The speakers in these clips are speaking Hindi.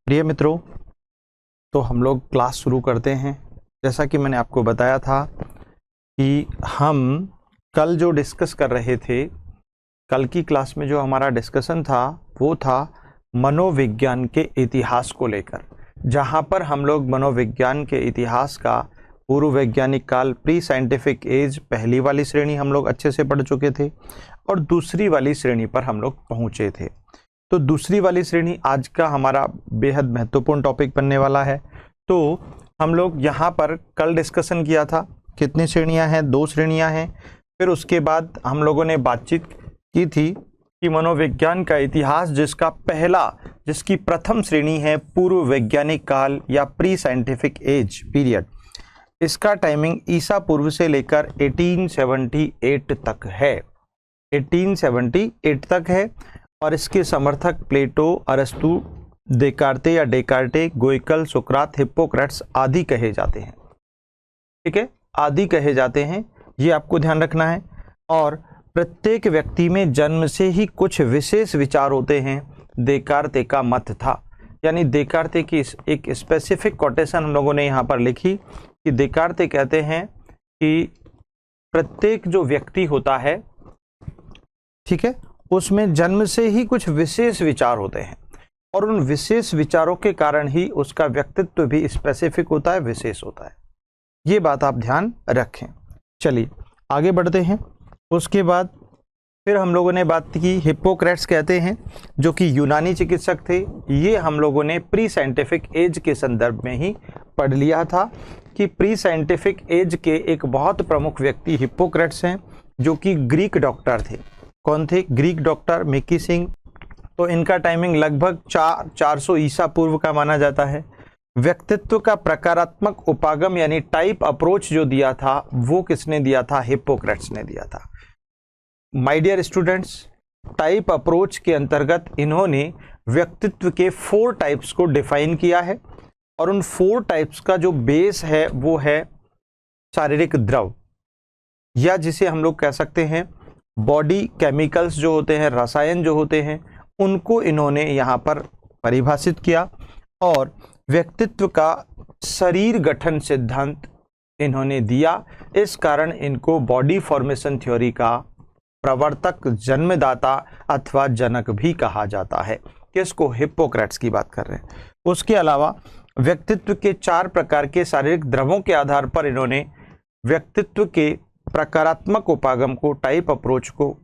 प्रिय मित्रों, तो हम लोग क्लास शुरू करते हैं। जैसा कि मैंने आपको बताया था कि हम कल जो डिस्कस कर रहे थे, कल की क्लास में जो हमारा डिस्कशन था वो था मनोविज्ञान के इतिहास को लेकर, जहां पर हम लोग मनोविज्ञान के इतिहास का पूर्व वैज्ञानिक काल, प्री साइंटिफिक एज, पहली वाली श्रेणी हम लोग अच्छे से पढ़ चुके थे और दूसरी वाली श्रेणी पर हम लोग पहुंचे थे। तो दूसरी वाली श्रेणी आज का हमारा बेहद महत्वपूर्ण टॉपिक बनने वाला है। तो हम लोग यहाँ पर कल डिस्कशन किया था, कितनी श्रेणियाँ हैं? 2 श्रेणियाँ हैं। फिर उसके बाद हम लोगों ने बातचीत की थी कि मनोविज्ञान का इतिहास जिसकी प्रथम श्रेणी है पूर्व वैज्ञानिक काल या प्री साइंटिफिक एज पीरियड, इसका टाइमिंग ईसा पूर्व से लेकर 1878 तक है। 1878 तक है और इसके समर्थक प्लेटो, अरस्तु, देकार्ते या डेकार्टे, गोइकल, सुकरात, हिप्पोक्रेट्स आदि कहे जाते हैं। ठीक है, आदि कहे जाते हैं, ये आपको ध्यान रखना है। और प्रत्येक व्यक्ति में जन्म से ही कुछ विशेष विचार होते हैं, देकार्ते का मत था। यानी देकार्ते की एक स्पेसिफिक कोटेशन हम लोगों ने यहाँ पर लिखी कि देकार्ते कहते हैं कि प्रत्येक जो व्यक्ति होता है, ठीक है, उसमें जन्म से ही कुछ विशेष विचार होते हैं और उन विशेष विचारों के कारण ही उसका व्यक्तित्व भी स्पेसिफिक होता है, विशेष होता है। ये बात आप ध्यान रखें। चलिए आगे बढ़ते हैं। उसके बाद फिर हम लोगों ने बात की, हिप्पोक्रेट्स कहते हैं, जो कि यूनानी चिकित्सक थे। ये हम लोगों ने प्री साइंटिफिक एज के संदर्भ में ही पढ़ लिया था कि प्री साइंटिफिक एज के एक बहुत प्रमुख व्यक्ति हिप्पोक्रेट्स हैं, जो कि ग्रीक डॉक्टर थे। कौन थे? Greek doctor Mickey Singh. तो इनका टाइमिंग लगभग 400 ईसा पूर्व का माना जाता है। व्यक्तित्व का प्रकारात्मक उपागम यानी टाइप अप्रोच जो दिया था वो किसने दिया था? हिप्पोक्रेट्स ने दिया था। My dear students, type approach के अंतर्गत इन्होंने व्यक्तित्व के 4 टाइप्स को डिफाइन किया है और उन 4 टाइप्स का जो बेस है वो है शारीरिक द्रव, या जिसे हम लोग कह सकते हैं बॉडी केमिकल्स जो होते हैं, रसायन जो होते हैं, उनको इन्होंने यहाँ पर परिभाषित किया। और व्यक्तित्व का शरीर गठन सिद्धांत इन्होंने दिया। इस कारण इनको बॉडी फॉर्मेशन थ्योरी का प्रवर्तक, जन्मदाता अथवा जनक भी कहा जाता है। किसको? हिप्पोक्रेट्स की बात कर रहे हैं। उसके अलावा व्यक्तित्व के 4 प्रकार के शारीरिक द्रवों के आधार पर इन्होंने व्यक्तित्व के प्रकारात्मक उपागम को, टाइप अप्रोच को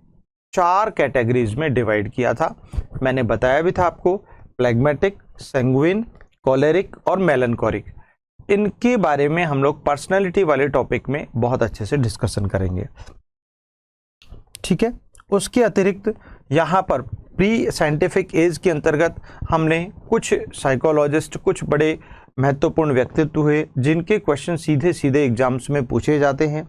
4 कैटेगरीज में डिवाइड किया था। मैंने बताया भी था आपको, प्लैग्मेटिक, सैंग्विन, कोलेरिक और मेलनकोरिक। इनके बारे में हम लोग पर्सनालिटी वाले टॉपिक में बहुत अच्छे से डिस्कशन करेंगे। ठीक है। उसके अतिरिक्त यहाँ पर प्री साइंटिफिक एज के अंतर्गत हमने कुछ साइकोलॉजिस्ट, कुछ बड़े महत्वपूर्ण व्यक्तित्व हुए जिनके क्वेश्चन सीधे सीधे एग्जाम्स में पूछे जाते हैं।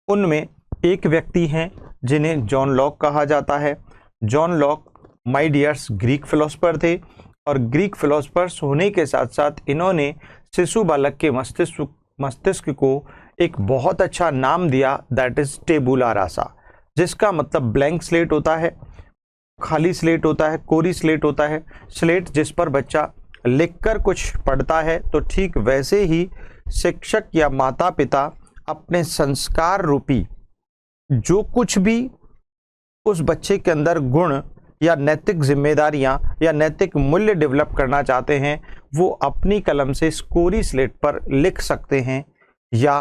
उनमें एक व्यक्ति हैं जिन्हें जॉन लॉक कहा जाता है। John Locke my dears Greek philosopher थे और ग्रीक फिलोसफर्स होने के साथ साथ इन्होंने शिशु बालक के मस्तिष्क को एक बहुत अच्छा नाम दिया, दैट इज टेबुला रासा, जिसका मतलब ब्लैंक स्लेट होता है, खाली स्लेट होता है, कोरी स्लेट होता है। स्लेट जिस पर बच्चा लिखकर कुछ पढ़ता है, तो ठीक वैसे ही शिक्षक या माता पिता अपने संस्कार रूपी जो कुछ भी उस बच्चे के अंदर गुण या नैतिक जिम्मेदारियां या नैतिक मूल्य डेवलप करना चाहते हैं, वो अपनी कलम से कोरी स्लेट पर लिख सकते हैं या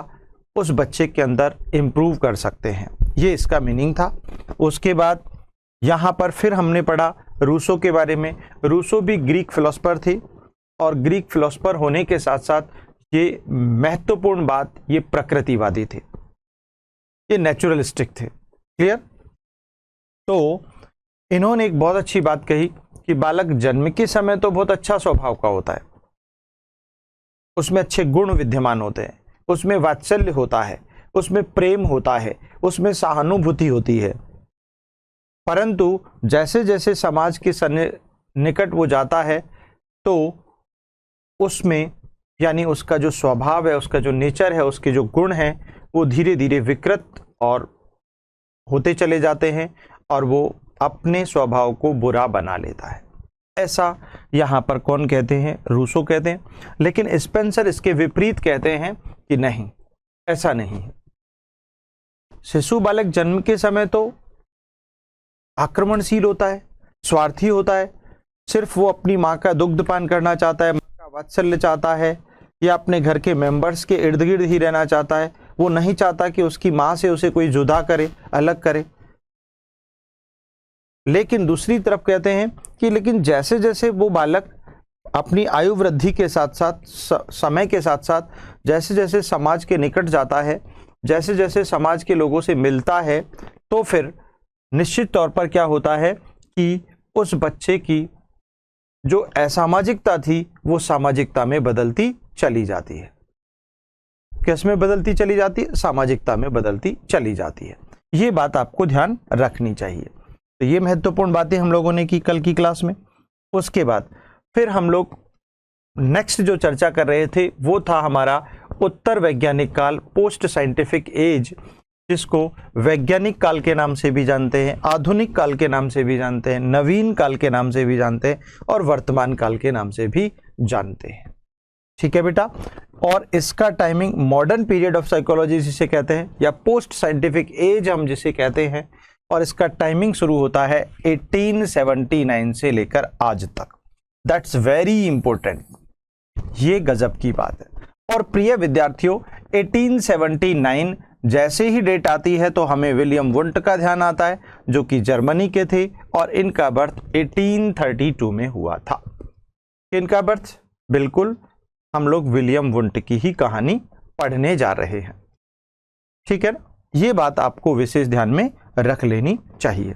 उस बच्चे के अंदर इम्प्रूव कर सकते हैं। ये इसका मीनिंग था। उसके बाद यहाँ पर फिर हमने पढ़ा रूसो के बारे में। रूसो भी ग्रीक फिलोसफर थे और ग्रीक फिलोसफर होने के साथ साथ ये महत्वपूर्ण बात, ये प्रकृतिवादी थे, ये नेचुरलिस्टिक थे। क्लियर? तो इन्होंने एक बहुत अच्छी बात कही कि बालक जन्म के समय तो बहुत अच्छा स्वभाव का होता है, उसमें अच्छे गुण विद्यमान होते हैं, उसमें वात्सल्य होता है, उसमें प्रेम होता है, उसमें सहानुभूति होती है। परंतु जैसे जैसे समाज के निकट वो जाता है तो उसमें, यानी उसका जो स्वभाव है, उसका जो नेचर है, उसके जो गुण हैं, वो धीरे धीरे विकृत और होते चले जाते हैं और वो अपने स्वभाव को बुरा बना लेता है। ऐसा यहाँ पर कौन कहते हैं? रूसो कहते हैं। लेकिन स्पेंसर इसके विपरीत कहते हैं कि नहीं, ऐसा नहीं है। शिशु बालक जन्म के समय तो आक्रमणशील होता है, स्वार्थी होता है, सिर्फ वो अपनी माँ का दुग्धपान करना चाहता है, माँ का वात्सल्य चाहता है, या अपने घर के मेंबर्स के इर्द गिर्द ही रहना चाहता है। वो नहीं चाहता कि उसकी माँ से उसे कोई जुदा करे, अलग करे। लेकिन दूसरी तरफ कहते हैं कि लेकिन जैसे जैसे वो बालक अपनी आयु वृद्धि के साथ साथ, समय के साथ साथ, जैसे जैसे समाज के निकट जाता है, जैसे जैसे समाज के लोगों से मिलता है, तो फिर निश्चित तौर पर क्या होता है कि उस बच्चे की जो असामाजिकता थी वो सामाजिकता में बदलती चली जाती है। किस में बदलती चली जाती है? सामाजिकता में बदलती चली जाती है। ये बात आपको ध्यान रखनी चाहिए। तो ये महत्वपूर्ण बातें हम लोगों ने की कल की क्लास में। उसके बाद फिर हम लोग नेक्स्ट जो चर्चा कर रहे थे वो था हमारा उत्तर वैज्ञानिक काल, पोस्ट साइंटिफिक एज, जिसको वैज्ञानिक काल के नाम से भी जानते हैं, आधुनिक काल के नाम से भी जानते हैं, नवीन काल के नाम से भी जानते हैं और वर्तमान काल के नाम से भी जानते हैं। ठीक है बेटा। और इसका timing modern period of psychology जिसे कहते हैं, या पोस्ट साइंटिफिक एज हम जिसे कहते हैं, और इसका टाइमिंग शुरू होता है 1879 से लेकर आज तक। दैट्स वेरी इंपॉर्टेंट, ये गजब की बात है। और प्रिय विद्यार्थियों, 1879 जैसे ही डेट आती है तो हमें विलियम वुंट का ध्यान आता है, जो कि जर्मनी के थे, और इनका बर्थ 1832 में हुआ था। इनका बर्थ, बिल्कुल हम लोग विलियम वुंट की ही कहानी पढ़ने जा रहे हैं। ठीक है ना? ये बात आपको विशेष ध्यान में रख लेनी चाहिए।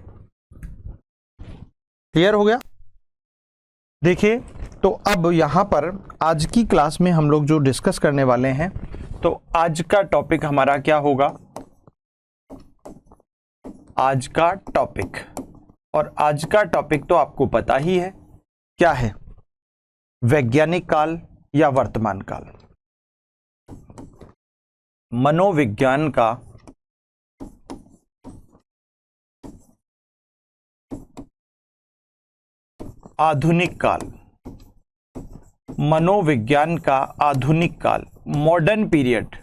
क्लियर हो गया? देखिए, तो अब यहां पर आज की क्लास में हम लोग जो डिस्कस करने वाले हैं, तो आज का टॉपिक हमारा क्या होगा? आज का टॉपिक, और आज का टॉपिक तो आपको पता ही है क्या है, वैज्ञानिक काल या वर्तमान काल। मनोविज्ञान का आधुनिक काल, मनोविज्ञान का आधुनिक काल, मॉडर्न पीरियड,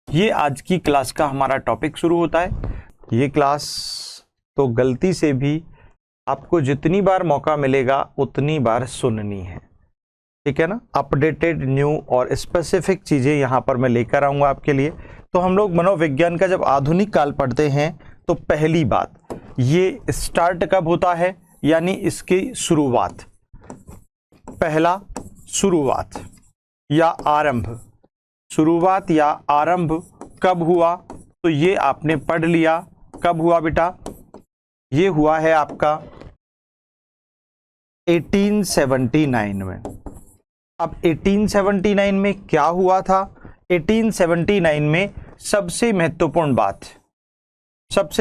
ये आज की क्लास का हमारा टॉपिक शुरू होता है। ये क्लास तो गलती से भी आपको जितनी बार मौका मिलेगा उतनी बार सुननी है। ठीक है ना? अपडेटेड, न्यू और स्पेसिफिक चीज़ें यहाँ पर मैं लेकर आऊँगा आपके लिए। तो हम लोग मनोविज्ञान का जब आधुनिक काल पढ़ते हैं तो पहली बात, ये स्टार्ट कब होता है, यानी इसकी शुरुआत, पहला शुरुआत या आरंभ, शुरुआत या आरंभ कब हुआ? तो ये आपने पढ़ लिया। कब हुआ बेटा? ये हुआ है आपका 1879 में। अब 1879 में क्या हुआ था? 1879 में सबसे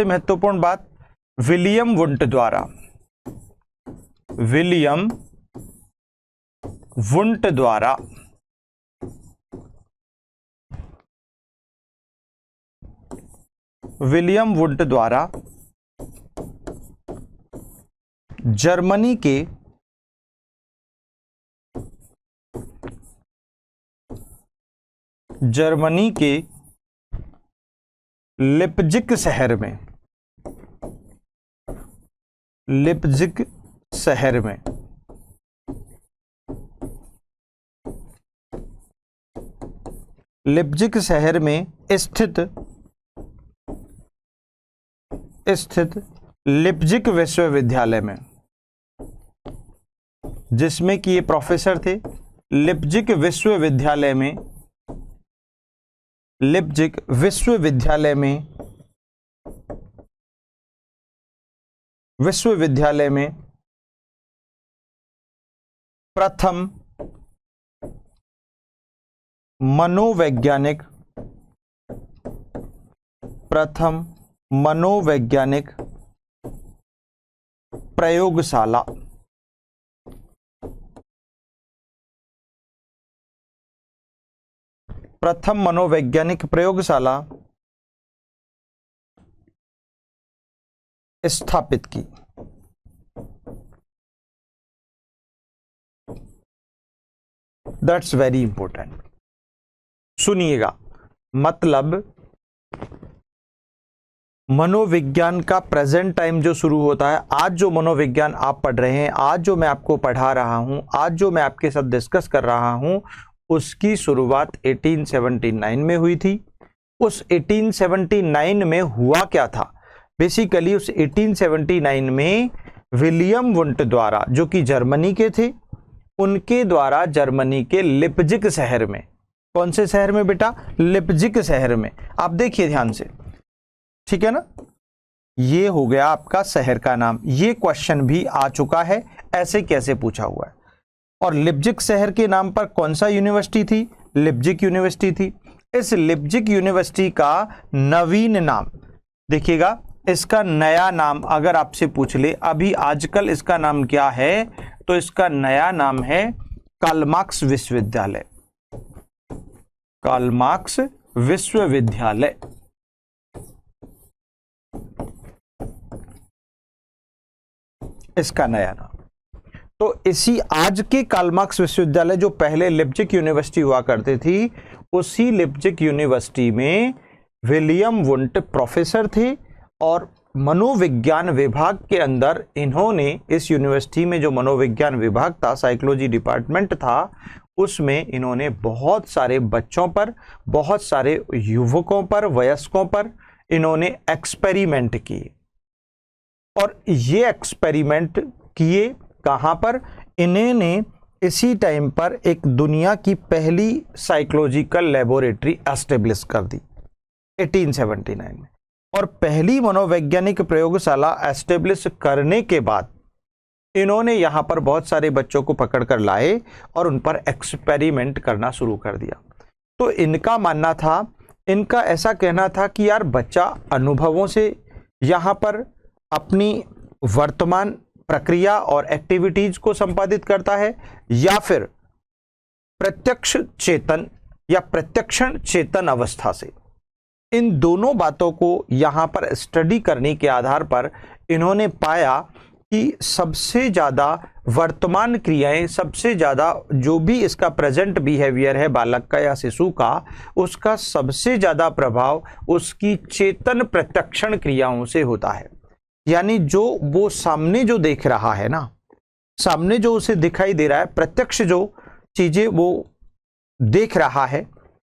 महत्वपूर्ण बात विलियम वुंट द्वारा, विलियम वुंट द्वारा जर्मनी के लिप्जिग शहर में, लिप्जिग शहर में स्थित लिप्जिग विश्वविद्यालय में, जिसमें कि ये प्रोफेसर थे, लिप्जिग विश्वविद्यालय में प्रथम मनोवैज्ञानिक प्रयोगशाला, स्थापित की। That's very important. सुनिएगा, मतलब मनोविज्ञान का प्रेजेंट टाइम जो शुरू होता है, आज जो मनोविज्ञान आप पढ़ रहे हैं, आज जो मैं आपको पढ़ा रहा हूं, आज जो मैं आपके साथ डिस्कस कर रहा हूं, उसकी शुरुआत 1879 में हुई थी। उस 1879 में हुआ क्या था? बेसिकली उस 1879 में विलियम वुंट द्वारा, जो कि जर्मनी के थे, उनके द्वारा जर्मनी के लिप्जिग शहर में, कौन से शहर में बेटा? लिप्जिग शहर में। आप देखिए ध्यान से, ठीक है ना, ये हो गया आपका शहर का नाम। ये क्वेश्चन भी आ चुका है, ऐसे कैसे पूछा हुआ है। और लिप्जिग शहर के नाम पर कौन सा यूनिवर्सिटी थी? लिप्जिग यूनिवर्सिटी थी। इस लिप्जिग यूनिवर्सिटी का नवीन नाम देखिएगा, इसका नया नाम अगर आपसे पूछ ले अभी आजकल इसका नाम क्या है, तो इसका नया नाम है कार्ल मार्क्स विश्वविद्यालय। कार्ल मार्क्स विश्वविद्यालय। इसका नया नाम। तो इसी आज के कार्ल मार्क्स विश्वविद्यालय, जो पहले लिप्जिग यूनिवर्सिटी हुआ करती थी, उसी लिप्जिग यूनिवर्सिटी में विलियम वुंट प्रोफेसर थे और मनोविज्ञान विभाग के अंदर इन्होंने, इस यूनिवर्सिटी में जो मनोविज्ञान विभाग था, साइकोलॉजी डिपार्टमेंट था, उसमें इन्होंने बहुत सारे बच्चों पर, बहुत सारे युवकों पर, वयस्कों पर इन्होंने एक्सपेरिमेंट किए। और ये एक्सपेरिमेंट किए कहां पर? इन्होंने इसी टाइम पर एक दुनिया की पहली साइकोलॉजिकल लेबोरेटरी एस्टेब्लिश कर दी 1879 में। और पहली मनोवैज्ञानिक प्रयोगशाला एस्टेब्लिश करने के बाद इन्होंने यहां पर बहुत सारे बच्चों को पकड़कर लाए और उन पर एक्सपेरिमेंट करना शुरू कर दिया। तो इनका मानना था, इनका ऐसा कहना था कि यार बच्चा अनुभवों से यहां पर अपनी वर्तमान प्रक्रिया और एक्टिविटीज को संपादित करता है, या फिर प्रत्यक्ष चेतन या प्रत्यक्षण चेतन अवस्था से। इन दोनों बातों को यहां पर स्टडी करने के आधार पर इन्होंने पाया कि सबसे ज्यादा वर्तमान क्रियाएं, सबसे ज्यादा जो भी इसका प्रेजेंट बिहेवियर है बालक का या शिशु का, उसका सबसे ज्यादा प्रभाव उसकी चेतन प्रत्यक्षण क्रियाओं से होता है। यानी जो वो सामने जो देख रहा है ना, सामने जो उसे दिखाई दे रहा है, प्रत्यक्ष जो चीजें वो देख रहा है,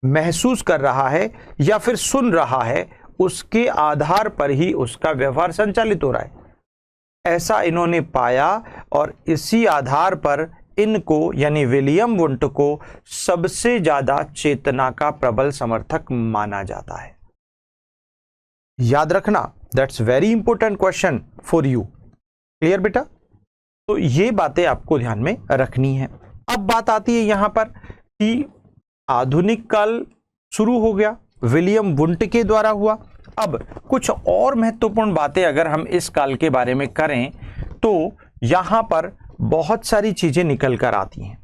महसूस कर रहा है या फिर सुन रहा है, उसके आधार पर ही उसका व्यवहार संचालित हो रहा है, ऐसा इन्होंने पाया। और इसी आधार पर इनको यानी विलियम वुंट को सबसे ज्यादा चेतना का प्रबल समर्थक माना जाता है। याद रखना, that's very important question for you. Clear बेटा? तो ये बातें आपको ध्यान में रखनी है। अब बात आती है यहां पर कि आधुनिक काल शुरू हो गया, विलियम वुंट के द्वारा हुआ। अब कुछ और महत्वपूर्ण बातें अगर हम इस काल के बारे में करें तो यहां पर बहुत सारी चीजें निकल कर आती हैं।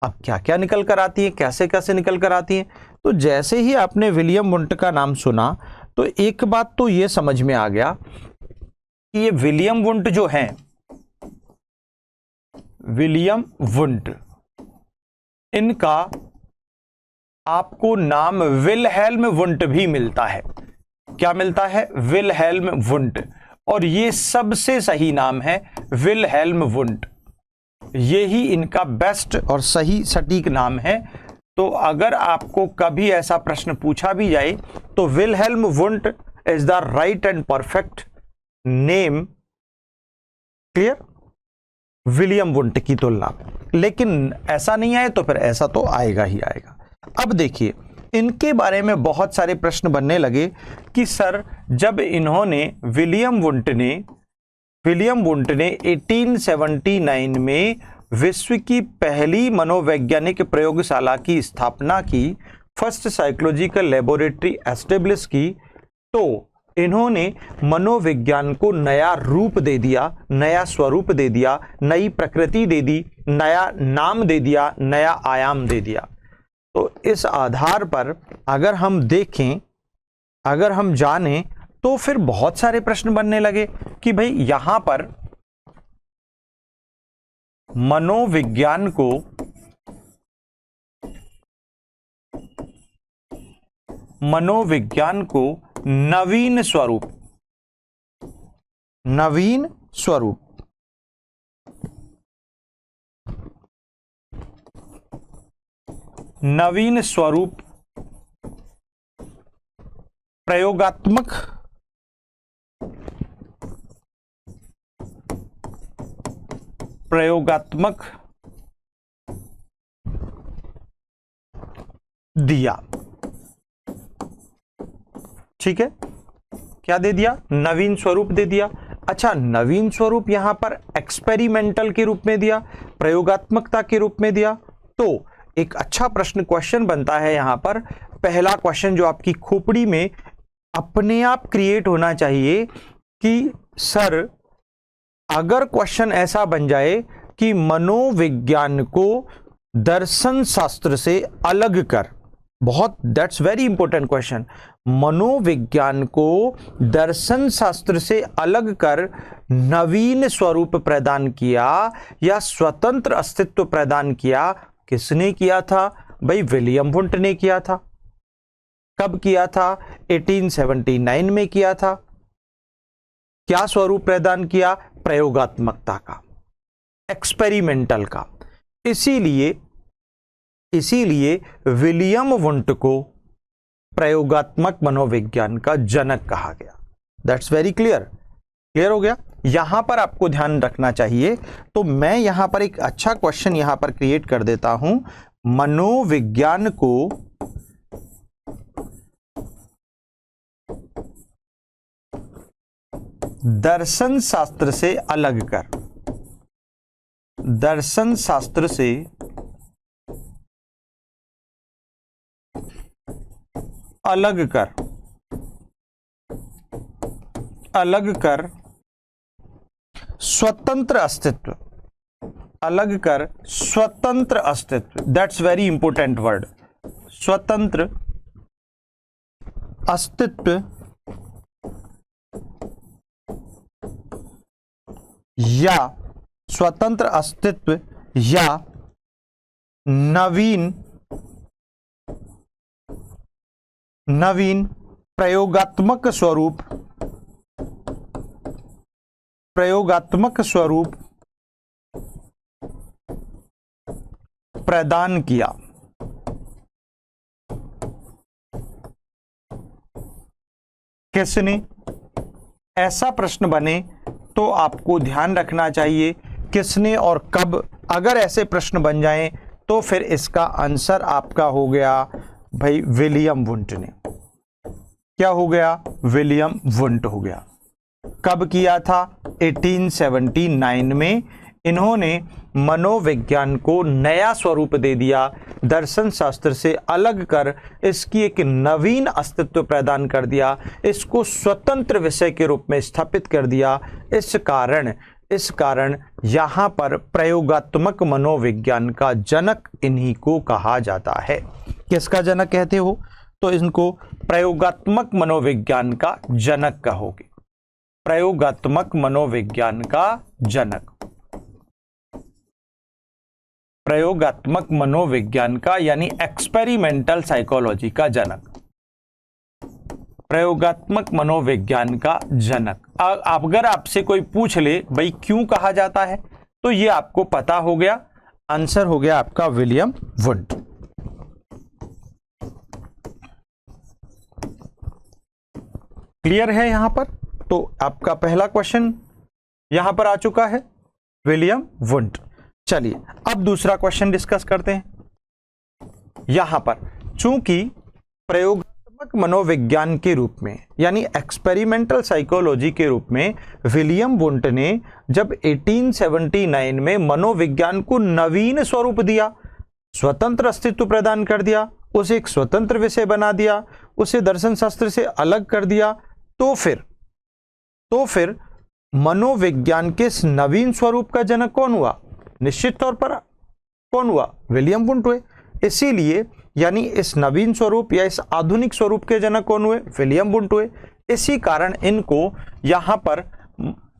अब क्या क्या निकल कर आती है, कैसे कैसे निकल कर आती है? तो जैसे ही आपने विलियम वुंट का नाम सुना तो एक बात तो ये समझ में आ गया कि ये विलियम वुंट जो है, विलियम वुंट, इनका आपको नाम विलहेल्म वुंट भी मिलता है। क्या मिलता है? Wilhelm Wundt. और ये सबसे सही नाम है, विलहेल्म वुंट। ये ही इनका बेस्ट और सही सटीक नाम है। तो अगर आपको कभी ऐसा प्रश्न पूछा भी जाए तो Wilhelm Wundt is the right and perfect name, clear, William Wundt की तुलना में। लेकिन ऐसा नहीं आए तो फिर ऐसा तो आएगा ही आएगा। अब देखिए, इनके बारे में बहुत सारे प्रश्न बनने लगे कि सर जब इन्होंने विलियम वुंट ने 1879 में विश्व की पहली मनोवैज्ञानिक प्रयोगशाला की स्थापना की, फर्स्ट साइकोलॉजिकल लेबोरेटरी एस्टेब्लिश की, तो इन्होंने मनोविज्ञान को नया रूप दे दिया, नया स्वरूप दे दिया, नई प्रकृति दे दी, नया नाम दे दिया, नया आयाम दे दिया। तो इस आधार पर अगर हम देखें, अगर हम जानें, तो फिर बहुत सारे प्रश्न बनने लगे कि भाई यहां पर मनोविज्ञान को मनोविज्ञान को नवीन स्वरूप प्रयोगात्मक दिया। ठीक है, क्या दे दिया? नवीन स्वरूप दे दिया। अच्छा, नवीन स्वरूप यहां पर एक्सपेरिमेंटल के रूप में दिया, प्रयोगात्मकता के रूप में दिया। तो एक अच्छा क्वेश्चन बनता है यहां पर। पहला क्वेश्चन जो आपकी खोपड़ी में अपने आप क्रिएट होना चाहिए कि सर, अगर क्वेश्चन ऐसा बन जाए कि मनोविज्ञान को दर्शन शास्त्र से अलग कर, दैट्स वेरी इंपॉर्टेंट क्वेश्चन, मनोविज्ञान को दर्शन शास्त्र से अलग कर नवीन स्वरूप प्रदान किया या स्वतंत्र अस्तित्व प्रदान किया। किसने किया था भाई? विलियम वुंट ने किया था। कब किया था? 1879 में किया था। क्या स्वरूप प्रदान किया? प्रयोगात्मकता का, एक्सपेरिमेंटल का। इसीलिए विलियम वुंट को प्रयोगात्मक मनोविज्ञान का जनक कहा गया। दैट्स वेरी क्लियर हो गया। यहां पर आपको ध्यान रखना चाहिए। तो मैं यहां पर एक अच्छा क्वेश्चन यहां पर क्रिएट कर देता हूं। मनोविज्ञान को दर्शन शास्त्र से अलग कर, दर्शन शास्त्र से अलग कर स्वतंत्र अस्तित्व, दैट्स वेरी इंपॉर्टेंट वर्ड, स्वतंत्र अस्तित्व या नवीन प्रयोगात्मक स्वरूप प्रदान किया। किसने? ऐसा प्रश्न बने तो आपको ध्यान रखना चाहिए किसने और कब। अगर ऐसे प्रश्न बन जाएं तो फिर इसका आंसर आपका हो गया भाई विलियम वुंट ने। क्या हो गया? विलियम वुंट हो गया। कब किया था? 1879 में। इन्होंने मनोविज्ञान को नया स्वरूप दे दिया, दर्शन शास्त्र से अलग कर इसकी एक नवीन अस्तित्व प्रदान कर दिया, इसको स्वतंत्र विषय के रूप में स्थापित कर दिया। इस कारण यहां पर प्रयोगात्मक मनोविज्ञान का जनक इन्हीं को कहा जाता है। किसका जनक कहते हो? तो इनको प्रयोगात्मक मनोविज्ञान का जनक कहोगे। प्रयोगात्मक मनोविज्ञान का जनक, प्रयोगात्मक मनोविज्ञान का यानी एक्सपेरिमेंटल साइकोलॉजी का जनक, प्रयोगात्मक मनोविज्ञान का जनक। अगर आपसे कोई पूछ ले भाई क्यों कहा जाता है, तो ये आपको पता हो गया। आंसर हो गया आपका विलियम वुंट। क्लियर है यहां पर? तो आपका पहला क्वेश्चन यहां पर आ चुका है, विलियम वुंट। चलिए अब दूसरा क्वेश्चन डिस्कस करते हैं। यहां पर चूंकि प्रयोगात्मक मनोविज्ञान के रूप में यानी एक्सपेरिमेंटल साइकोलॉजी के रूप में विलियम वुंट ने जब 1879 में मनोविज्ञान को नवीन स्वरूप दिया, स्वतंत्र अस्तित्व प्रदान कर दिया, उसे एक स्वतंत्र विषय बना दिया, उसे दर्शन शास्त्र से अलग कर दिया, तो फिर मनोविज्ञान के इस नवीन स्वरूप का जनक कौन हुआ? निश्चित तौर पर कौन हुआ? विलियम वुंट हुए। इसीलिए यानी इस नवीन स्वरूप या इस आधुनिक स्वरूप के जनक कौन हुए? विलियम वुंट हुए। इसी कारण इनको यहां पर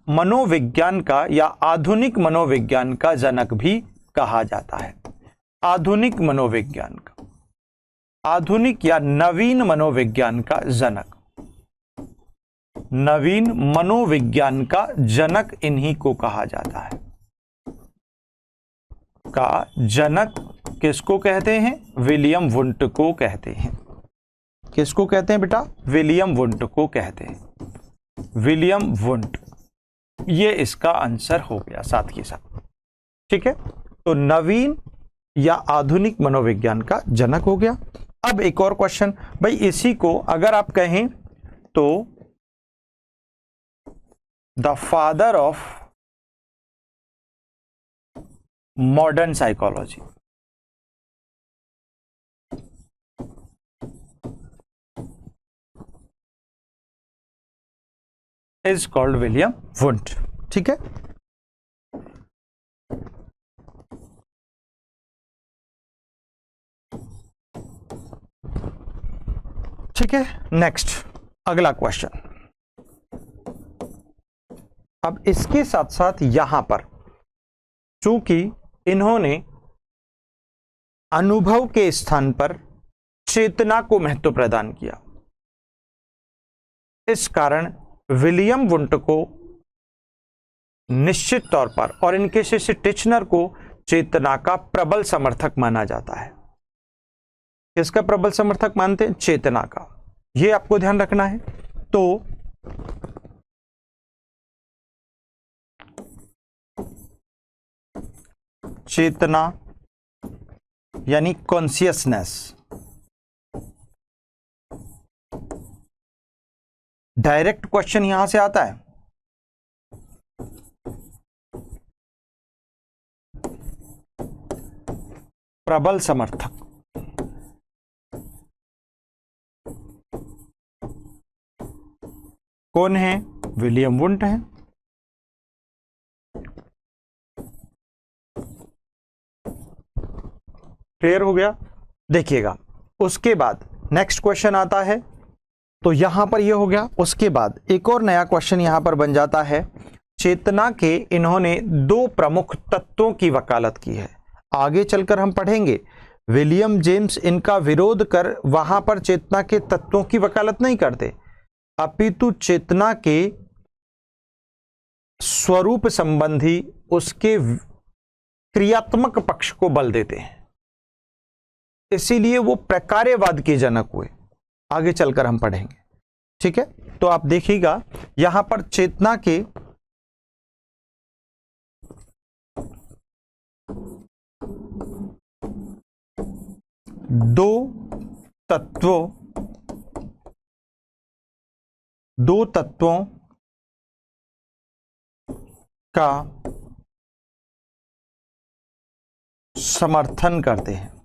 मनोविज्ञान का या आधुनिक मनोविज्ञान का जनक भी कहा जाता है। आधुनिक मनोविज्ञान का, आधुनिक या नवीन मनोविज्ञान का जनक, नवीन मनोविज्ञान का जनक इन्हीं को कहा जाता है। का जनक किसको कहते हैं? विलियम वुंट को कहते हैं। किसको कहते हैं बेटा? विलियम वुंट को कहते हैं। विलियम वुंट, ये इसका आंसर हो गया साथ के साथ। ठीक है, तो नवीन या आधुनिक मनोविज्ञान का जनक हो गया। अब एक और क्वेश्चन भाई, इसी को अगर आप कहें तो the father of modern psychology, is called William Wundt. ठीक है, ठीक है, नेक्स्ट अगला क्वेश्चन। अब इसके साथ साथ यहां पर चूंकि इन्होंने अनुभव के स्थान पर चेतना को महत्व प्रदान किया, इस कारण विलियम वुंट को निश्चित तौर पर और इनके शिष्य टिचनर को चेतना का प्रबल समर्थक माना जाता है। किसका प्रबल समर्थक मानते हैं? चेतना का। यह आपको ध्यान रखना है। तो चेतना यानी कॉन्शियसनेस, डायरेक्ट क्वेश्चन यहां से आता है। प्रबल समर्थक कौन है? विलियम वुंट है। क्लियर हो गया? देखिएगा, उसके बाद नेक्स्ट क्वेश्चन आता है। तो यहां पर ये हो गया। उसके बाद एक और नया क्वेश्चन यहां पर बन जाता है। चेतना के इन्होंने दो प्रमुख तत्वों की वकालत की है। आगे चलकर हम पढ़ेंगे विलियम जेम्स इनका विरोध कर वहां पर चेतना के तत्वों की वकालत नहीं करते, अपितु चेतना के स्वरूप संबंधी उसके क्रियात्मक पक्ष को बल देते हैं। इसीलिए वो प्रकार्यवाद के जनक हुए। आगे चलकर हम पढ़ेंगे। ठीक है, तो आप देखिएगा यहां पर चेतना के दो तत्वों का समर्थन करते हैं।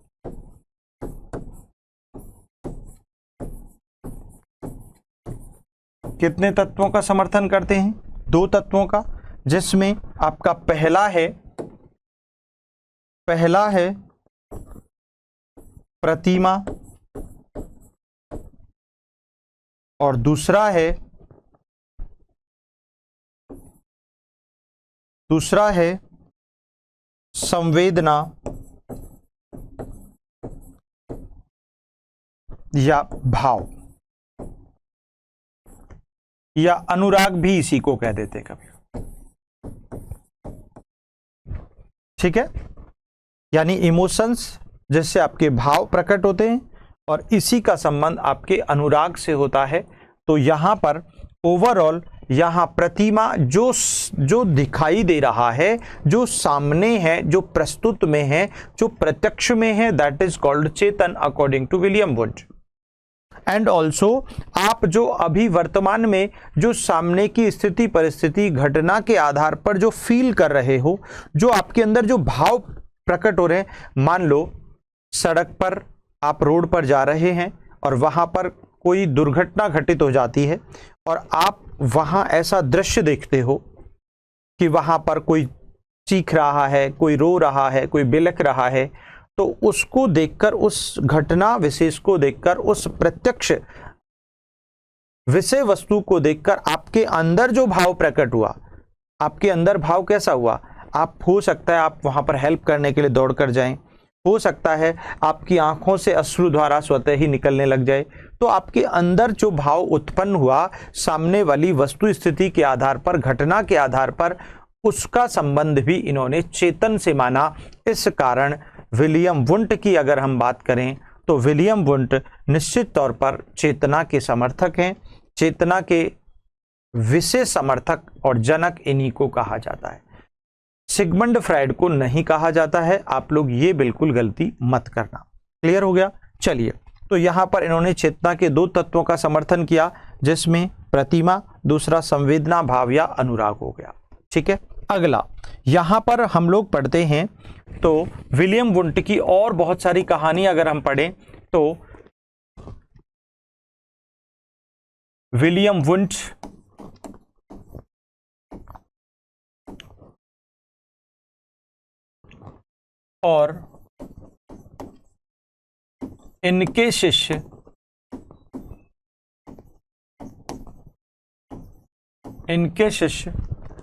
कितने तत्वों का समर्थन करते हैं? दो तत्वों का, जिसमें आपका पहला है प्रतिमा और दूसरा है संवेदना या भाव या अनुराग भी इसी को कह देते हैं कभी। ठीक है, यानी इमोशंस जिससे आपके भाव प्रकट होते हैं और इसी का संबंध आपके अनुराग से होता है। तो यहां पर ओवरऑल यहां प्रतिमा जो दिखाई दे रहा है, जो सामने है, जो प्रस्तुत में है, जो प्रत्यक्ष में है, दैट इज कॉल्ड चेतन according to William Wundt. And also आप जो अभी वर्तमान में जो सामने की स्थिति परिस्थिति घटना के आधार पर जो फील कर रहे हो, जो आपके अंदर जो भाव प्रकट हो रहे हैं, मान लो सड़क पर आप रोड पर जा रहे हैं और वहां पर कोई दुर्घटना घटित हो जाती है और आप वहां ऐसा दृश्य देखते हो कि वहां पर कोई चीख रहा है, कोई रो रहा है, कोई बिलख रहा है, तो उसको देखकर, उस घटना विशेष को देखकर, उस प्रत्यक्ष विषय वस्तु को देखकर आपके अंदर जो भाव प्रकट हुआ, आपके अंदर भाव कैसा हुआ? आप हो सकता है आप वहां पर हेल्प करने के लिए दौड़ कर जाएं, हो सकता है आपकी आंखों से अश्रुधारा स्वतः ही निकलने लग जाए। तो आपके अंदर जो भाव उत्पन्न हुआ सामने वाली वस्तु स्थिति के आधार पर, घटना के आधार पर, उसका संबंध भी इन्होंने चेतन से माना। इस कारण विलियम वुंट की अगर हम बात करें तो विलियम वुंट निश्चित तौर पर चेतना के समर्थक हैं। चेतना के विशेष समर्थक और जनक इन्हीं को कहा जाता है। सिगमंड फ्राइड को नहीं कहा जाता है। आप लोग ये बिल्कुल गलती मत करना। क्लियर हो गया? चलिए, तो यहां पर इन्होंने चेतना के दो तत्वों का समर्थन किया, जिसमें प्रतिमा, दूसरा संवेदना भाव या अनुराग हो गया। ठीक है, अगला यहां पर हम लोग पढ़ते हैं तो विलियम वुंट की और बहुत सारी कहानी अगर हम पढ़ें तो विलियम वुंट और इनके शिष्य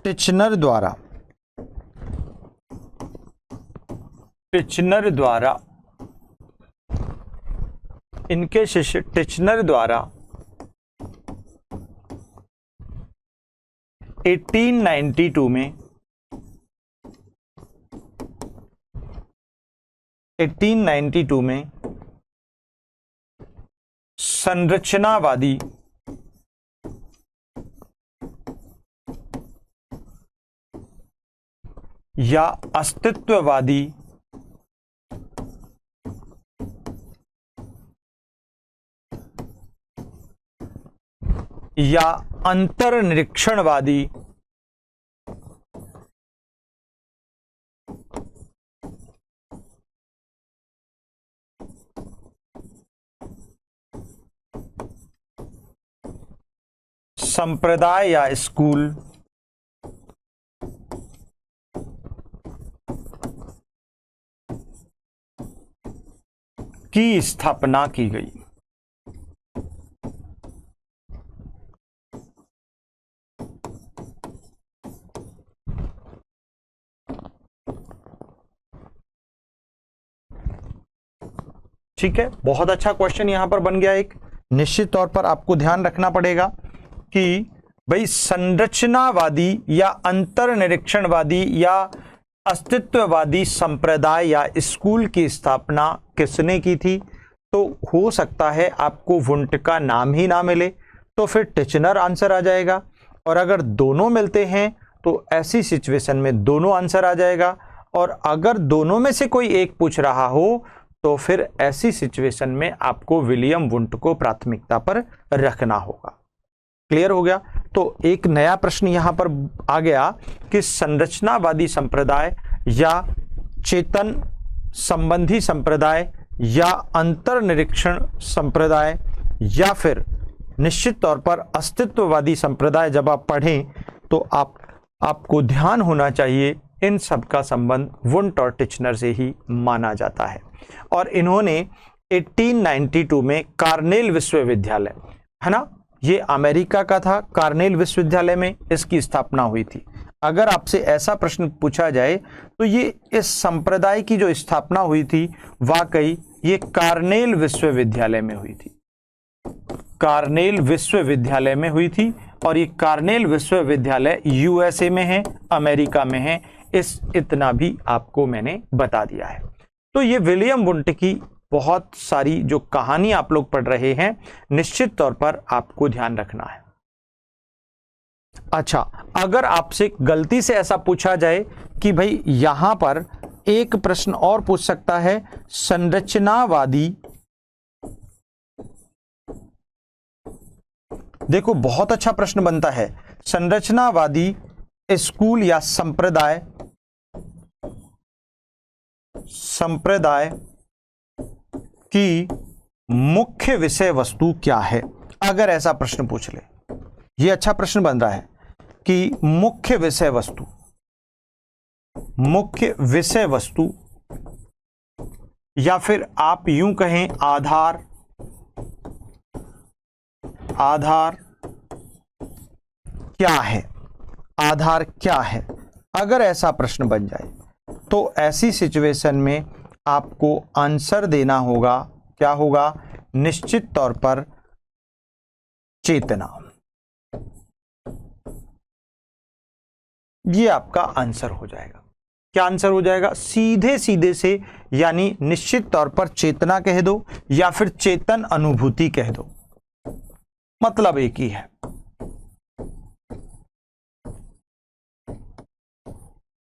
टिचनर द्वारा इनके शिष्य टिचनर द्वारा 1892 में संरचनावादी या अस्तित्ववादी या अंतर्निरीक्षणवादी संप्रदाय या स्कूल की स्थापना की गई। ठीक है, बहुत अच्छा क्वेश्चन यहां पर बन गया। एक निश्चित तौर पर आपको ध्यान रखना पड़ेगा कि भाई संरचनावादी या अंतर्निरीक्षणवादी या अस्तित्ववादी संप्रदाय या स्कूल की स्थापना किसने की थी। तो हो सकता है आपको वुंट का नाम ही ना मिले, तो फिर टिचनर आंसर आ जाएगा, और अगर दोनों मिलते हैं तो ऐसी सिचुएशन में दोनों आंसर आ जाएगा, और अगर दोनों में से कोई एक पूछ रहा हो तो फिर ऐसी सिचुएशन में आपको विलियम वुंट को प्राथमिकता पर रखना होगा। क्लियर हो गया? तो एक नया प्रश्न यहां पर आ गया कि संरचनावादी संप्रदाय या चेतन संबंधी संप्रदाय या अंतर्निरीक्षण संप्रदाय या फिर निश्चित तौर पर अस्तित्ववादी संप्रदाय जब आप पढ़ें तो आपको ध्यान होना चाहिए इन सब का संबंध वुंट और टिचनर से ही माना जाता है। और इन्होंने 1892 में कार्नेल विश्वविद्यालय, है ना, ये अमेरिका का था, कार्नेल विश्वविद्यालय में इसकी स्थापना हुई थी। अगर आपसे ऐसा प्रश्न पूछा जाए तो ये इस संप्रदाय की जो स्थापना हुई थी वाकई ये कार्नेल विश्वविद्यालय में हुई थी। कार्नेल विश्वविद्यालय में हुई थी, और ये कार्नेल विश्वविद्यालय यूएसए में है, अमेरिका में है। इतना भी आपको मैंने बता दिया है। तो ये विलियम वुंट की बहुत सारी जो कहानी आप लोग पढ़ रहे हैं, निश्चित तौर पर आपको ध्यान रखना है। अच्छा, अगर आपसे गलती से ऐसा पूछा जाए कि भाई यहां पर एक प्रश्न और पूछ सकता है, संरचनावादी, देखो बहुत अच्छा प्रश्न बनता है, संरचनावादी स्कूल या संप्रदाय की मुख्य विषय वस्तु क्या है। अगर ऐसा प्रश्न पूछ ले, ये अच्छा प्रश्न बन रहा है कि मुख्य विषय वस्तु या फिर आप यूं कहें आधार क्या है, आधार क्या है। अगर ऐसा प्रश्न बन जाए तो ऐसी सिचुएशन में आपको आंसर देना होगा, क्या होगा, निश्चित तौर पर चेतना। ये आपका आंसर हो जाएगा। क्या आंसर हो जाएगा? सीधे सीधे से, यानी निश्चित तौर पर चेतना कह दो या फिर चेतन अनुभूति कह दो, मतलब एक ही है।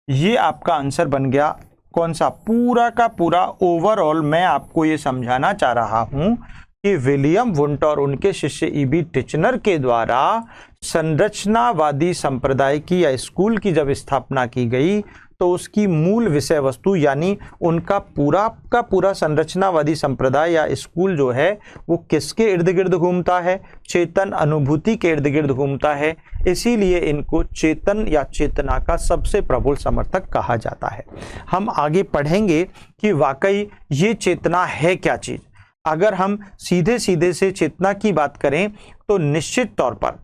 ये आपका आंसर बन गया। कौन सा? पूरा का पूरा ओवरऑल मैं आपको ये समझाना चाह रहा हूं कि विलियम वुंट और उनके शिष्य ईबी टिचनर के द्वारा संरचनावादी संप्रदाय की या स्कूल की जब स्थापना की गई तो उसकी मूल विषय वस्तु, यानी उनका पूरा का पूरा संरचनावादी संप्रदाय या स्कूल जो है वो किसके इर्द गिर्द घूमता है? चेतन अनुभूति के इर्द गिर्द घूमता है। इसीलिए इनको चेतन या चेतना का सबसे प्रबल समर्थक कहा जाता है। हम आगे पढ़ेंगे कि वाकई ये चेतना है क्या चीज। अगर हम सीधे सीधे से चेतना की बात करें तो निश्चित तौर पर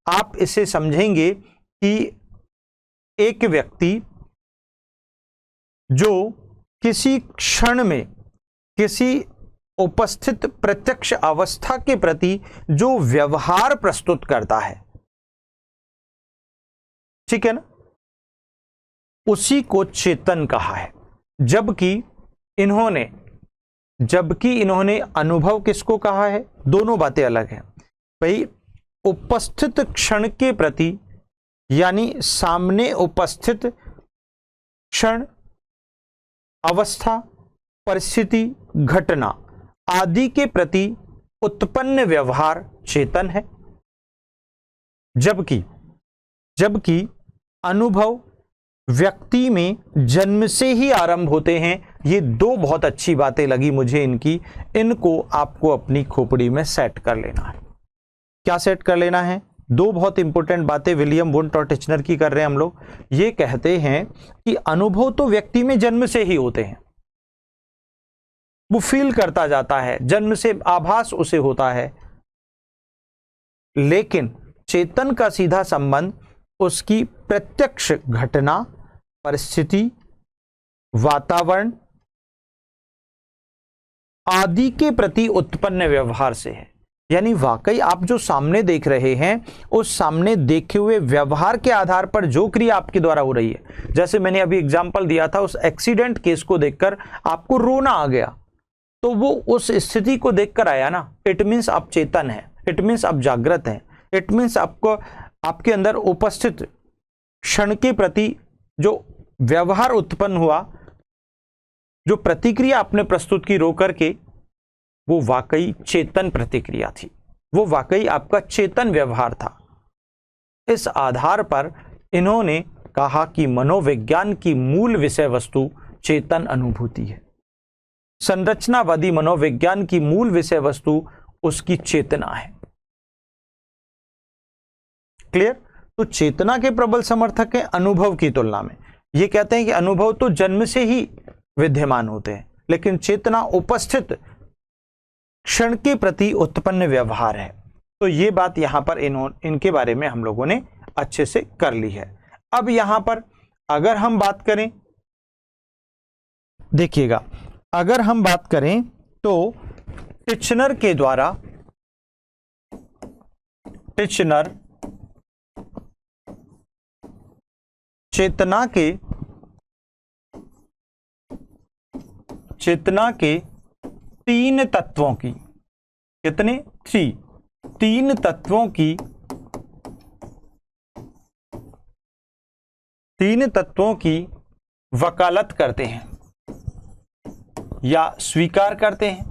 आप इसे समझेंगे कि एक व्यक्ति जो किसी क्षण में किसी उपस्थित प्रत्यक्ष अवस्था के प्रति जो व्यवहार प्रस्तुत करता है, ठीक है ना, उसी को चेतन कहा है। जबकि इन्होंने अनुभव किसको कहा है? दोनों बातें अलग हैं भाई। उपस्थित क्षण के प्रति, यानी सामने उपस्थित क्षण, अवस्था, परिस्थिति, घटना आदि के प्रति उत्पन्न व्यवहार चेतन है। जबकि अनुभव व्यक्ति में जन्म से ही आरंभ होते हैं। ये दो बहुत अच्छी बातें लगी मुझे इनको आपको अपनी खोपड़ी में सेट कर लेना है। क्या सेट कर लेना है? दो बहुत इंपॉर्टेंट बातें विलियम वुंट और टिचनर की कर रहे हैं हम लोग। ये कहते हैं कि अनुभव तो व्यक्ति में जन्म से ही होते हैं, वो फील करता जाता है, जन्म से आभास उसे होता है। लेकिन चेतन का सीधा संबंध उसकी प्रत्यक्ष घटना, परिस्थिति, वातावरण आदि के प्रति उत्पन्न व्यवहार से है। यानी वाकई आप जो सामने देख रहे हैं, उस सामने देखे हुए व्यवहार के आधार पर जो क्रिया आपके द्वारा हो रही है। जैसे मैंने अभी एग्जांपल दिया था, उस एक्सीडेंट केस को देखकर आपको रोना आ गया, तो वो उस स्थिति को देखकर आया ना। इट मीन्स आप चेतन हैं, इट मीन्स आप जागृत हैं, इट मीन्स आपको आपके अंदर उपस्थित क्षण के प्रति जो व्यवहार उत्पन्न हुआ, जो प्रतिक्रिया आपने प्रस्तुत की रो करके, वो वाकई चेतन प्रतिक्रिया थी, वो वाकई आपका चेतन व्यवहार था। इस आधार पर इन्होंने कहा कि मनोविज्ञान की मूल विषय वस्तु चेतन अनुभूति है। संरचनावादी मनोविज्ञान की मूल विषय वस्तु उसकी चेतना है। क्लियर? तो चेतना के प्रबल समर्थक है अनुभव की तुलना में। ये कहते हैं कि अनुभव तो जन्म से ही विद्यमान होते हैं, लेकिन चेतना उपस्थित क्षण के प्रति उत्पन्न व्यवहार है। तो ये बात यहां पर इनके बारे में हम लोगों ने अच्छे से कर ली है। अब यहां पर अगर हम बात करें, देखिएगा, अगर हम बात करें तो टिचनर के द्वारा चेतना के तीन तत्वों की, कितने? तीन तत्वों की वकालत करते हैं या स्वीकार करते हैं।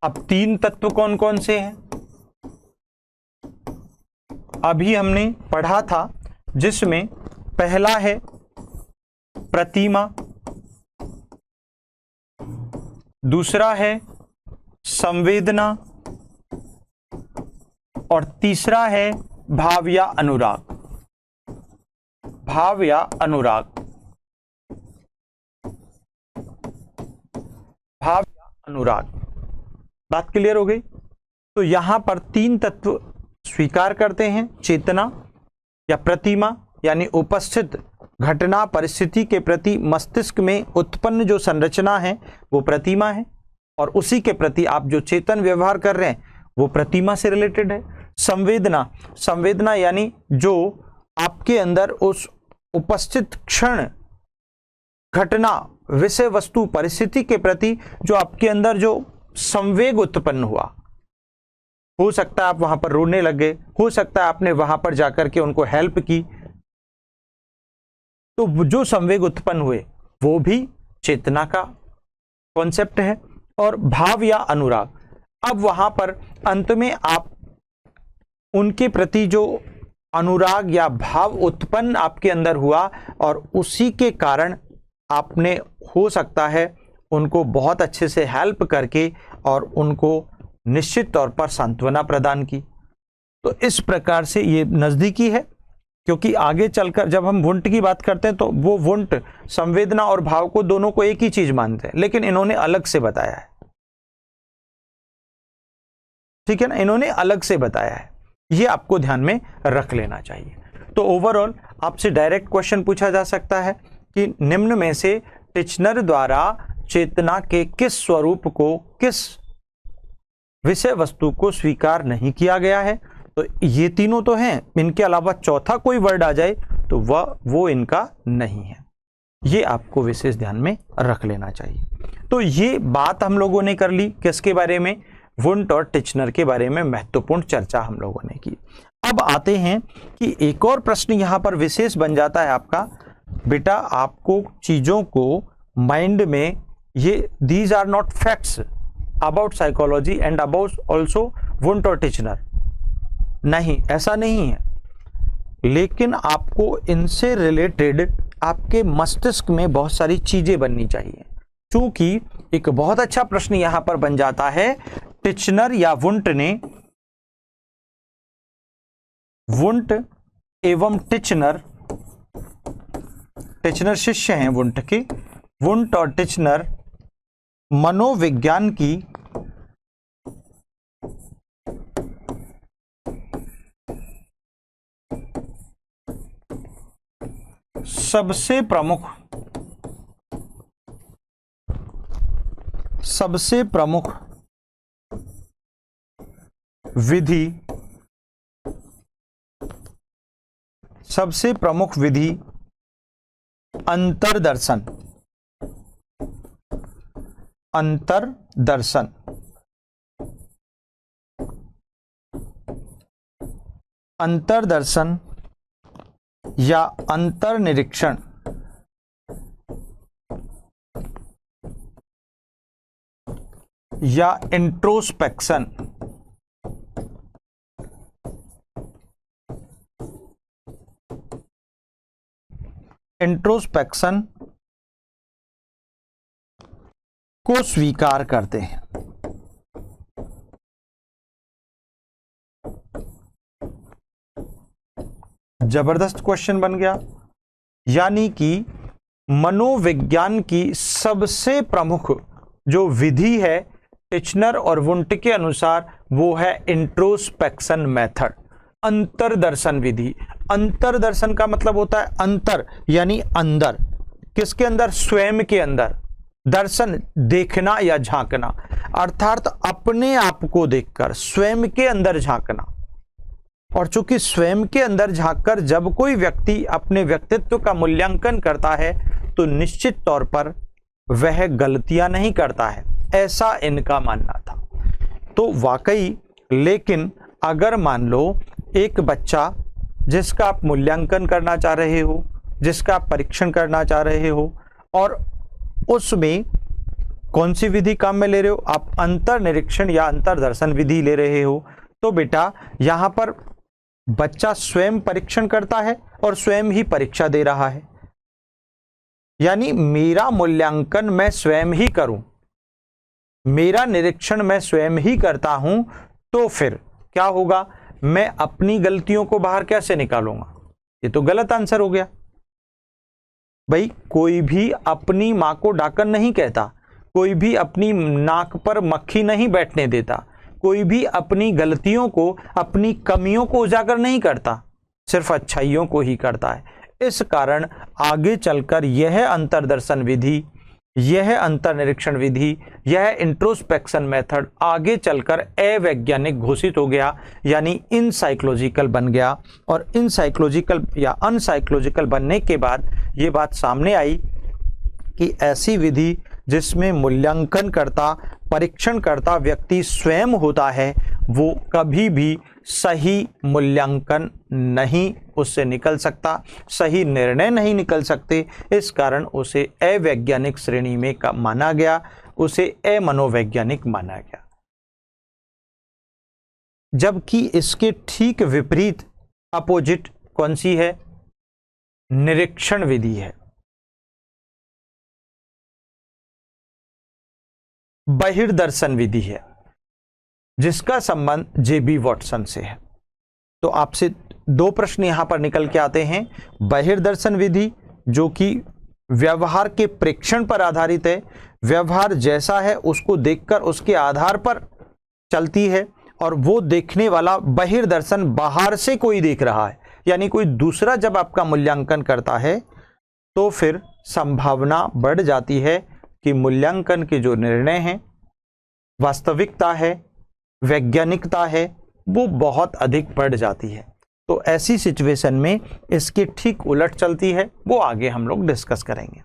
अब तीन तत्व कौन कौन से हैं? अभी हमने पढ़ा था, जिसमें पहला है प्रतिमा, दूसरा है संवेदना और तीसरा है भाव या अनुराग। बात क्लियर हो गई? तो यहां पर तीन तत्व स्वीकार करते हैं, चेतना या प्रतिमा यानी उपस्थित घटना परिस्थिति के प्रति मस्तिष्क में उत्पन्न जो संरचना है वो प्रतिमा है, और उसी के प्रति आप जो चेतन व्यवहार कर रहे हैं वो प्रतिमा से रिलेटेड है। संवेदना, संवेदना यानी जो आपके अंदर उस उपस्थित क्षण, घटना, विषय वस्तु, परिस्थिति के प्रति जो आपके अंदर जो संवेग उत्पन्न हुआ, हो सकता है आप वहां पर रोने लगे, हो सकता है आपने वहां पर जाकर के उनको हेल्प की, तो जो संवेग उत्पन्न हुए वो भी चेतना का कॉन्सेप्ट है। और भाव या अनुराग, अब वहां पर अंत में आप उनके प्रति जो अनुराग या भाव उत्पन्न आपके अंदर हुआ और उसी के कारण आपने हो सकता है उनको बहुत अच्छे से हेल्प करके और उनको निश्चित तौर पर सांत्वना प्रदान की। तो इस प्रकार से ये नजदीकी है, क्योंकि आगे चलकर जब हम वुंट की बात करते हैं तो वो वुंट संवेदना और भाव को दोनों को एक ही चीज मानते हैं, लेकिन इन्होंने अलग से बताया है। ठीक है ना, इन्होंने अलग से बताया है, ये आपको ध्यान में रख लेना चाहिए। तो ओवरऑल आपसे डायरेक्ट क्वेश्चन पूछा जा सकता है कि निम्न में से टिचनर द्वारा चेतना के किस स्वरूप को, किस विषय वस्तु को स्वीकार नहीं किया गया है। तो ये तीनों तो हैं, इनके अलावा चौथा कोई वर्ड आ जाए तो वो इनका नहीं है। ये आपको विशेष ध्यान में रख लेना चाहिए। तो ये बात हम लोगों ने कर ली किसके बारे में, वुंट और टिचनर के बारे में महत्वपूर्ण चर्चा हम लोगों ने की। अब आते हैं कि एक और प्रश्न यहां पर विशेष बन जाता है आपका, बेटा आपको चीजों को माइंड में, ये these are not facts about psychology and about also Wundt और टिचनर, नहीं ऐसा नहीं है, लेकिन आपको इनसे रिलेटेड आपके मस्तिष्क में बहुत सारी चीजें बननी चाहिए। क्योंकि एक बहुत अच्छा प्रश्न यहां पर बन जाता है, टिचनर या वुंट ने, वुंट एवं टिचनर, टिचनर शिष्य हैं वुंट के, वुंट और टिचनर मनोविज्ञान की सबसे प्रमुख विधि, सबसे प्रमुख विधि अंतर्दर्शन, अंतर्दर्शन, अंतर्दर्शन या अंतर्निरीक्षण, या इंट्रोस्पेक्शन, इंट्रोस्पेक्शन को स्वीकार करते हैं। जबरदस्त क्वेश्चन बन गया, यानी कि मनोविज्ञान की सबसे प्रमुख जो विधि है टिचनर और वुंट के अनुसार वो है इंट्रोस्पेक्शन मेथड, अंतर्दर्शन विधि। अंतर्दर्शन का मतलब होता है अंतर यानी अंदर, किसके अंदर, स्वयं के अंदर, दर्शन देखना या झांकना, अर्थात अपने आप को देखकर स्वयं के अंदर झांकना। और चूंकि स्वयं के अंदर झांककर जब कोई व्यक्ति अपने व्यक्तित्व का मूल्यांकन करता है तो निश्चित तौर पर वह गलतियां नहीं करता है, ऐसा इनका मानना था। तो वाकई, लेकिन अगर मान लो एक बच्चा जिसका आप मूल्यांकन करना चाह रहे हो, जिसका आप परीक्षण करना चाह रहे हो, और उसमें कौन सी विधि काम में ले रहे हो, आप अंतर्निरीक्षण या अंतर्दर्शन विधि ले रहे हो, तो बेटा यहां पर बच्चा स्वयं परीक्षण करता है और स्वयं ही परीक्षा दे रहा है। यानी मेरा मूल्यांकन मैं स्वयं ही करूं, मेरा निरीक्षण मैं स्वयं ही करता हूं, तो फिर क्या होगा, मैं अपनी गलतियों को बाहर कैसे निकालूंगा? ये तो गलत आंसर हो गया। भाई कोई भी अपनी मां को डाकन नहीं कहता, कोई भी अपनी नाक पर मक्खी नहीं बैठने देता, कोई भी अपनी गलतियों को, अपनी कमियों को उजागर नहीं करता, सिर्फ अच्छाइयों को ही करता है। इस कारण आगे चलकर यह अंतर्दर्शन विधि, यह अंतर्निरीक्षण विधि, यह इंट्रोस्पेक्शन मेथड आगे चलकर अवैज्ञानिक घोषित हो गया, यानी इनसाइकोलॉजिकल बन गया। और इनसाइकोलॉजिकल या अनसाइकोलॉजिकल बनने के बाद ये बात सामने आई कि ऐसी विधि जिसमें मूल्यांकन करता, परीक्षण करता व्यक्ति स्वयं होता है, वो कभी भी सही मूल्यांकन नहीं उससे निकल सकता, सही निर्णय नहीं निकल सकते। इस कारण उसे अवैज्ञानिक श्रेणी में माना गया, उसे अमनोवैज्ञानिक माना गया। जबकि इसके ठीक विपरीत अपोजिट कौन सी है? निरीक्षण विधि है, बहिर्दर्शन विधि है, जिसका संबंध जेबी वॉटसन से है। तो आपसे दो प्रश्न यहां पर निकल के आते हैं। बहिर्दर्शन विधि जो कि व्यवहार के प्रेक्षण पर आधारित है, व्यवहार जैसा है उसको देखकर उसके आधार पर चलती है, और वो देखने वाला बहिर्दर्शन बाहर से कोई देख रहा है, यानी कोई दूसरा जब आपका मूल्यांकन करता है तो फिर संभावना बढ़ जाती है कि मूल्यांकन के जो निर्णय हैं, वास्तविकता है, वैज्ञानिकता है, वो बहुत अधिक बढ़ जाती है। तो ऐसी सिचुएशन में इसके ठीक उलट चलती है, वो आगे हम लोग डिस्कस करेंगे।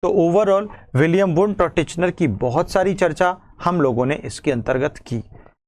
तो ओवरऑल विलियम वुंड और टिचनर की बहुत सारी चर्चा हम लोगों ने इसके अंतर्गत की।